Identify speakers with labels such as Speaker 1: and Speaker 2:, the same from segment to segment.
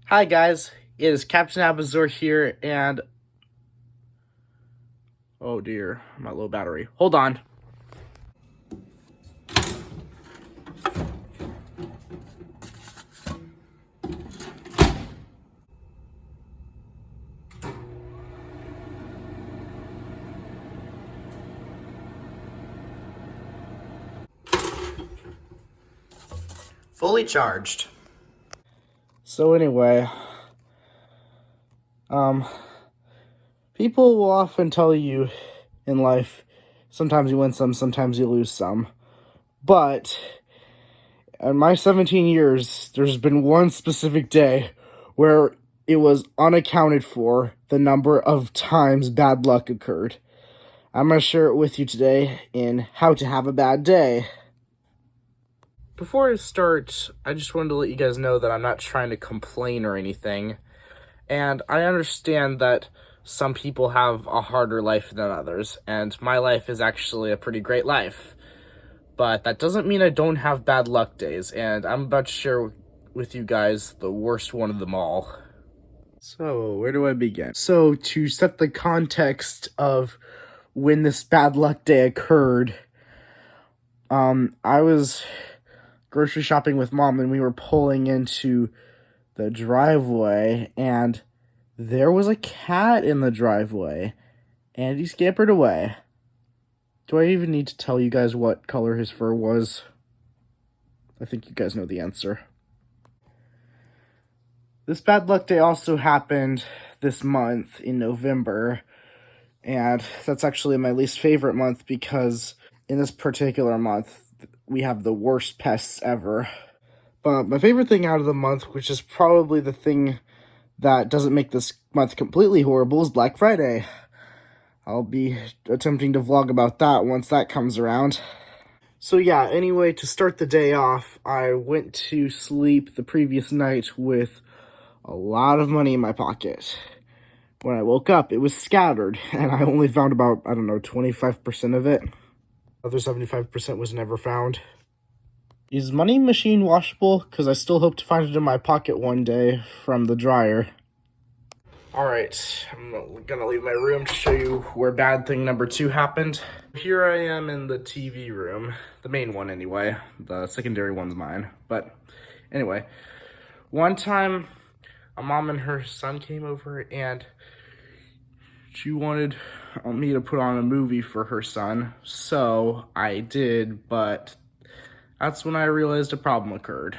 Speaker 1: Hi guys, it is Captain Abazur here, and oh dear, I'm at low battery. Hold on.
Speaker 2: Fully charged.
Speaker 1: So anyway, um, people will often tell you in life, sometimes you win some, sometimes you lose some. But in my 17 years, there's been one specific day where it was unaccounted for the number of times bad luck occurred. I'm going to share it with you today in How to Have a Bad Day. Before I start, I just wanted to let you guys know that I'm not trying to complain or anything. And I understand that some people have a harder life than others, and my life is actually a pretty great life. But that doesn't mean I don't have bad luck days, and I'm about to share with you guys the worst one of them all. So, where do I begin? So, to set the context of when this bad luck day occurred, I was grocery shopping with Mom, and we were pulling into the driveway, and there was a cat in the driveway, and he scampered away. Do I even need to tell you guys what color his fur was? I think you guys know the answer. This bad luck day also happened this month in November, and that's actually my least favorite month because in this particular month, we have the worst pests ever. But my favorite thing out of the month, which is probably the thing that doesn't make this month completely horrible, is Black Friday. I'll be attempting to vlog about that once that comes around. So yeah, anyway, to start the day off, I went to sleep the previous night with a lot of money in my pocket. When I woke up, it was scattered, and I only found about, 25% of it. The other 75% was never found. Is money machine washable? Because I still hope to find it in my pocket one day from the dryer. Alright, I'm gonna leave my room to show you where bad thing number 2 happened. Here I am in the TV room. The main one anyway. The secondary one's mine. But anyway, one time a mom and her son came over and she wanted me to put on a movie for her son. So I did, but that's when I realized a problem occurred.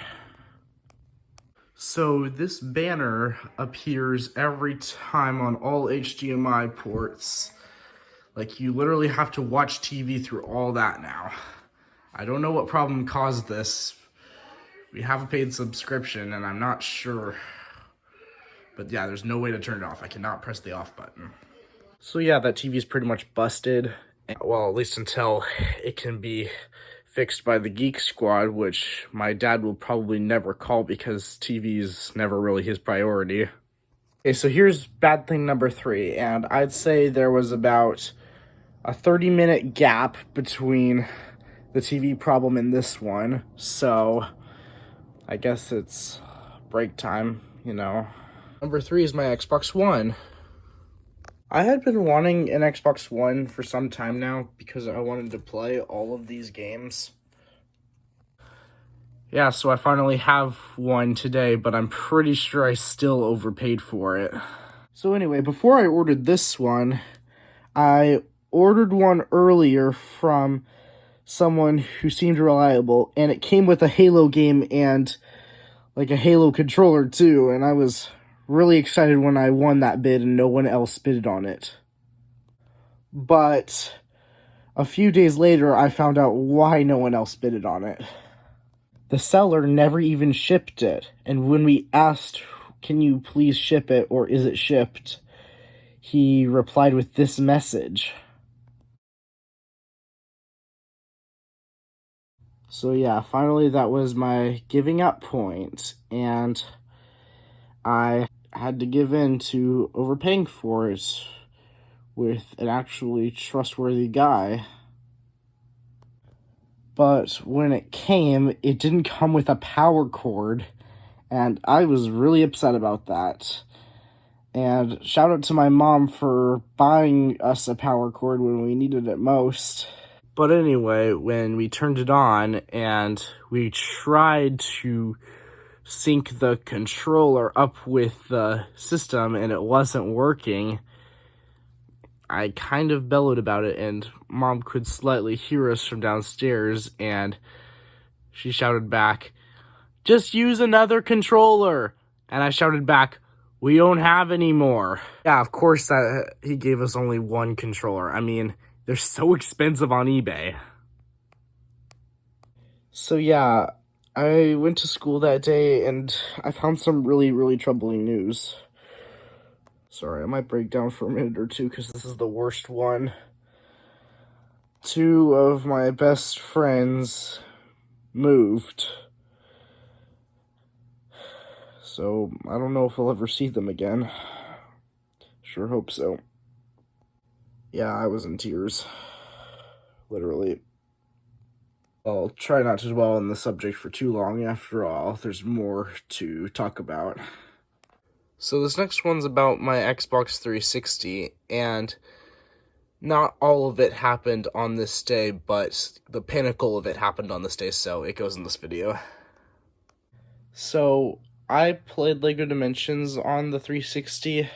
Speaker 1: So this banner appears every time on all HDMI ports. Like, you literally have to watch TV through all that now. I don't know what problem caused this. We have a paid subscription, and I'm not sure. But yeah, there's no way to turn it off. I cannot press the off button. So yeah, that TV is pretty much busted. Well, at least until it can be fixed by the Geek Squad, which my dad will probably never call because TV's never really his priority. Okay, so here's bad thing number 3, and I'd say there was about a 30-minute gap between the TV problem and this one, so I guess it's break time, you know. Number 3 is my Xbox One. I had been wanting an Xbox One for some time now because I wanted to play all of these games. Yeah, so I finally have one today, but I'm pretty sure I still overpaid for it. So anyway, before I ordered this one, I ordered one earlier from someone who seemed reliable, and it came with a Halo game and like a Halo controller too, and I was really excited when I won that bid and no one else bid on it. But a few days later, I found out why no one else bid on it. The seller never even shipped it, and when we asked, can you please ship it, or is it shipped, he replied with this message. So yeah, finally that was my giving up point, and I had to give in to overpaying for it with an actually trustworthy guy. But when it came, it didn't come with a power cord, And I was really upset about that. And shout out to my mom for buying us a power cord when we needed it most. But anyway, when we turned it on and we tried to sync the controller up with the system and it wasn't working, I kind of bellowed about it, and Mom could slightly hear us from downstairs, and she shouted back, "Just use another controller!" And I shouted back, "We don't have any more." Yeah, of course that he gave us only one controller. I mean, they're so expensive on eBay. So yeah, I went to school that day, and I found some really, really troubling news. Sorry, I might break down for a minute or two because this is the worst one. 2 of my best friends moved. So, I don't know if I'll ever see them again. Sure hope so. Yeah, I was in tears. Literally. I'll try not to dwell on the subject for too long. After all, there's more to talk about. So this next one's about my Xbox 360, and not all of it happened on this day, but the pinnacle of it happened on this day, so it goes in this video. So, I played LEGO Dimensions on the 360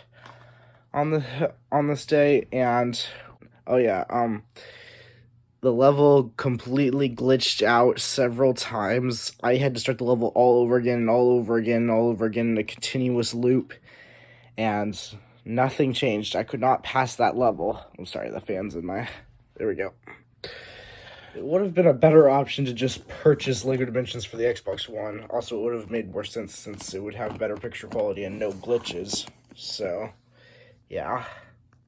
Speaker 1: on this day, and the level completely glitched out several times. I had to start the level all over again and all over again and all over again in a continuous loop, and nothing changed. I could not pass that level. I'm sorry, the fan's in my... There we go. It would have been a better option to just purchase LEGO Dimensions for the Xbox One. Also, it would have made more sense since it would have better picture quality and no glitches. So, yeah.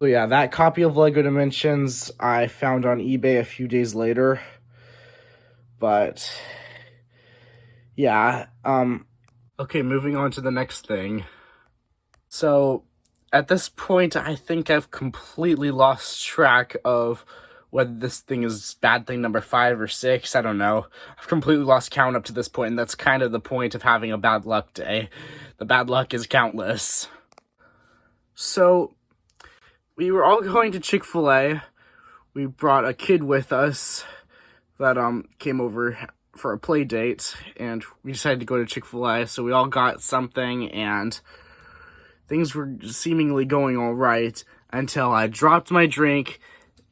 Speaker 1: So yeah, that copy of LEGO Dimensions I found on eBay a few days later. But, yeah, okay, moving on to the next thing. So, at this point, I think I've completely lost track of whether this thing is bad thing number 5 or 6, I don't know. I've completely lost count up to this point, and that's kind of the point of having a bad luck day. The bad luck is countless. So, we were all going to Chick-fil-A. We brought a kid with us that came over for a play date, and we decided to go to Chick-fil-A, so we all got something, and things were seemingly going all right until I dropped my drink,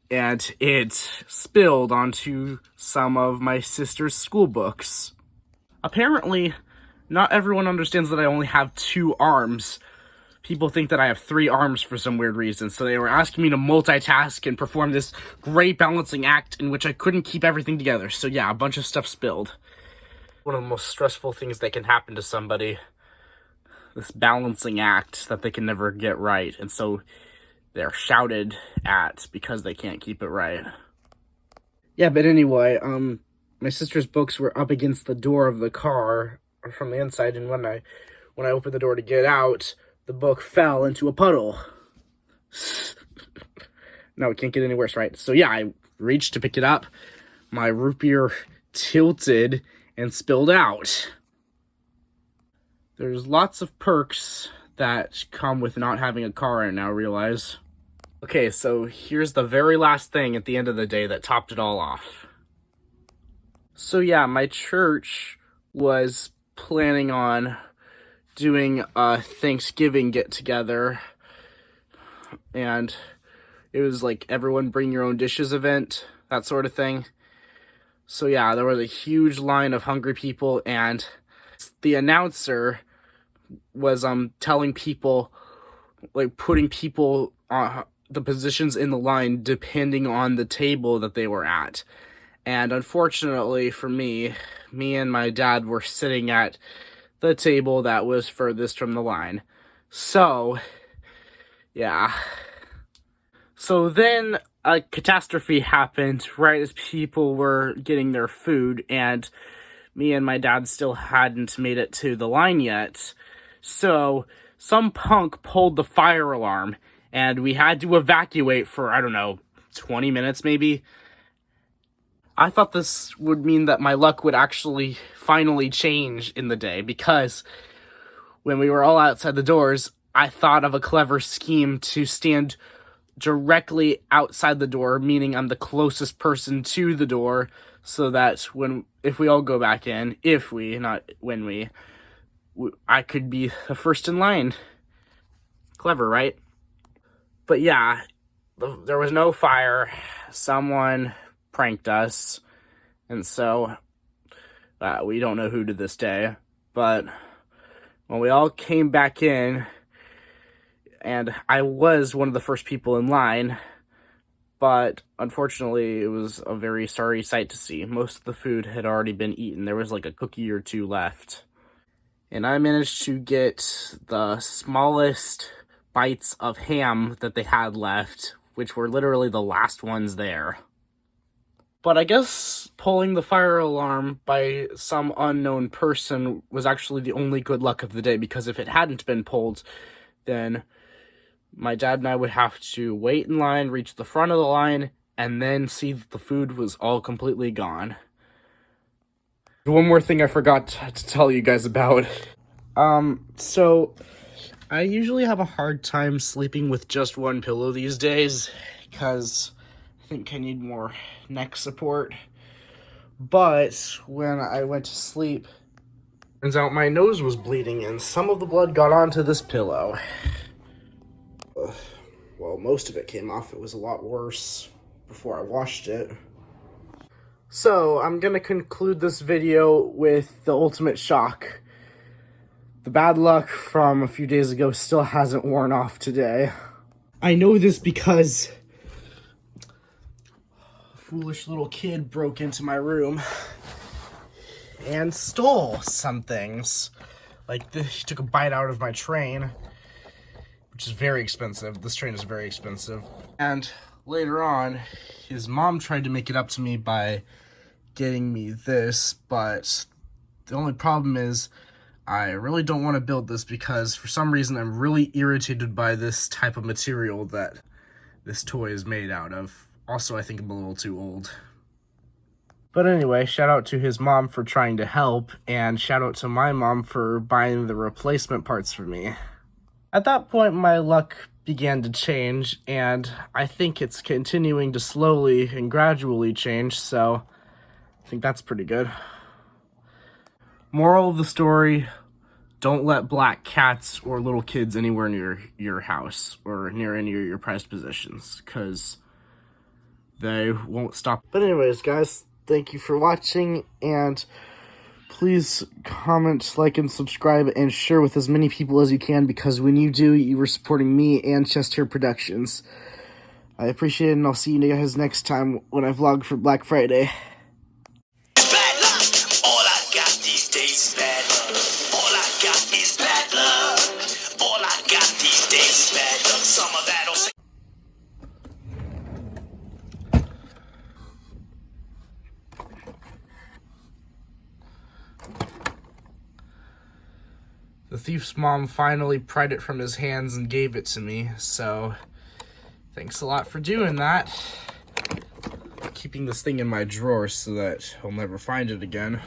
Speaker 1: and it spilled onto some of my sister's school books. Apparently, not everyone understands that I only have 2 arms. People think that I have 3 arms for some weird reason, so they were asking me to multitask and perform this great balancing act in which I couldn't keep everything together. So yeah, a bunch of stuff spilled. One of the most stressful things that can happen to somebody. This balancing act that they can never get right, and so they're shouted at because they can't keep it right. Yeah, but anyway, my sister's books were up against the door of the car from the inside, and when I opened the door to get out, the book fell into a puddle. No, it can't get any worse, right? So yeah, I reached to pick it up. My root beer tilted and spilled out. There's lots of perks that come with not having a car, I now realize. Okay, so here's the very last thing at the end of the day that topped it all off. So yeah, my church was planning on doing a Thanksgiving get-together, and it was like everyone bring your own dishes event, that sort of thing. So yeah, there was a huge line of hungry people, and the announcer was telling people, like putting people on the positions in the line depending on the table that they were at. And unfortunately for me and my dad were sitting at the table that was furthest from the line. So, yeah. So then a catastrophe happened right as people were getting their food, and me and my dad still hadn't made it to the line yet. So some punk pulled the fire alarm, and we had to evacuate for, I don't know, 20 minutes maybe. I thought this would mean that my luck would actually finally change in the day, because when we were all outside the doors, I thought of a clever scheme to stand directly outside the door, meaning I'm the closest person to the door, so that if we all go back in, I could be the first in line. Clever, right? But yeah, there was no fire. Someone pranked us, and so we don't know who to this day. But when we all came back in, and I was one of the first people in line, but unfortunately it was a very sorry sight to see. Most of the food had already been eaten. There was like a cookie or two left. And I managed to get the smallest bites of ham that they had left, which were literally the last ones there. But I guess pulling the fire alarm by some unknown person was actually the only good luck of the day, because if it hadn't been pulled, then my dad and I would have to wait in line, reach the front of the line, and then see that the food was all completely gone. One more thing I forgot to tell you guys about. So I usually have a hard time sleeping with just one pillow these days, because I think I need more neck support. But when I went to sleep, turns out my nose was bleeding and some of the blood got onto this pillow. Well, most of it came off. It was a lot worse before I washed it. So, I'm gonna conclude this video with the ultimate shock. The bad luck from a few days ago still hasn't worn off today. I know this because a foolish little kid broke into my room and stole some things. Like, he took a bite out of my train, which is very expensive. This train is very expensive. And later on, his mom tried to make it up to me by getting me this, but the only problem is I really don't want to build this because for some reason I'm really irritated by this type of material that this toy is made out of. Also, I think I'm a little too old. But anyway, shout out to his mom for trying to help, and shout out to my mom for buying the replacement parts for me. At that point, my luck began to change, and I think it's continuing to slowly and gradually change, so I think that's pretty good. Moral of the story, don't let black cats or little kids anywhere near your house or near any of your prized possessions, because they won't stop. But anyways, guys, thank you for watching, and please comment, like, and subscribe, and share with as many people as you can, because when you do, you are supporting me and Chest Hair Productions. I appreciate it, and I'll see you guys next time when I vlog for Black Friday. The thief's mom finally pried it from his hands and gave it to me, so thanks a lot for doing that. Keeping this thing in my drawer so that he'll never find it again.